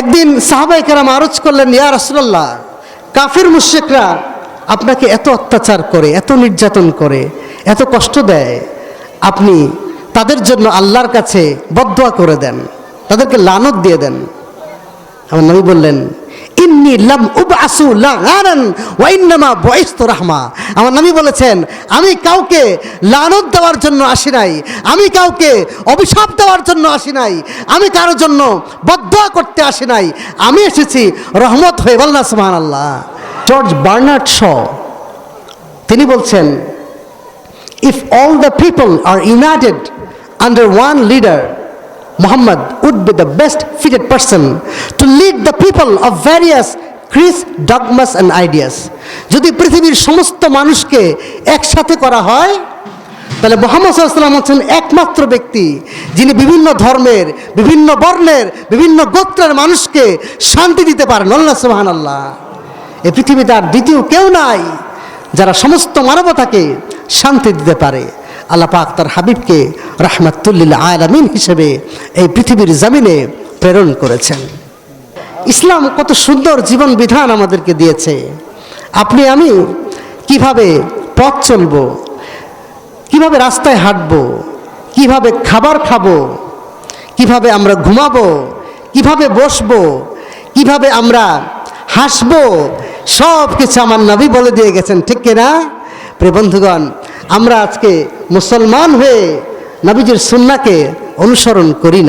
একদিন সাহাবায়ে কেরাম আরজ করলেন, ইয়া রাসূলুল্লাহ, কাফির মুশরিকরা আপনাকে এত অত্যাচার করে, এত নির্যাতন করে, এত কষ্ট দেয়, আপনি তাদের জন্য আল্লাহর কাছে বদদুয়া করে দেন, তাদেরকে লানত দিয়ে দেন। আমার নবী বললেন, ইন্নী লাম উবআসু লাগানান ওয়া ইন্নামা বুইসতু রাহমা। আমার নবী বলেছেন, আমি কাউকে লানত দেওয়ার জন্য আসি নাই, আমি কাউকে অভিশাপ দেওয়ার জন্য আসি নাই, আমি কারোর জন্য বদদুয়া করতে আসি নাই, আমি এসেছি রহমত হয়ে। বলনা সুবহানাল্লাহ। জর্জ বার্নার্ড শ তিনি বলছেন, if all the people are united under one leader, Muhammad would be the best fitted person to lead the people of various creeds, dogmas and ideas. যদি পৃথিবীর সমস্ত মানুষকে একসাথে করা হয়, তাহলে মুহাম্মদ সাল্লাল্লাহু আলাইহি ওয়াসাল্লাম হচ্ছেন একমাত্র ব্যক্তি যিনি বিভিন্ন ধর্মের, বিভিন্ন বর্ণের, বিভিন্ন গোত্রের মানুষকে শান্তি দিতে পারেন। আল্লাহ সুবহানাল্লাহ। এই পৃথিবীতে আর দ্বিতীয় কেউ নাই যারা সমস্ত মানবতাকে শান্তি দিতে পারে। আল্লাহ পাক তার হাবিবকে রাহমাতুল লিল আলামিন হিসেবে এই পৃথিবীর জমিনে প্রেরণ করেছেন। ইসলাম কত সুন্দর জীবন বিধান আমাদেরকে দিয়েছে। আপনি আমি কিভাবে পথ চলব, কিভাবে রাস্তায় হাঁটব, কিভাবে খাবার খাবো, কিভাবে আমরা ঘুমাবো, কিভাবে বসবো, কিভাবে আমরা হাসবো, সব কিছু আমার নবী বলে দিয়ে গেছেন, ঠিক কিনা? প্রিয় বন্ধুগণ, আমরা আজকে মুসলমান হয়ে নবীজির সুন্নাহকে অনুসরণ করি না।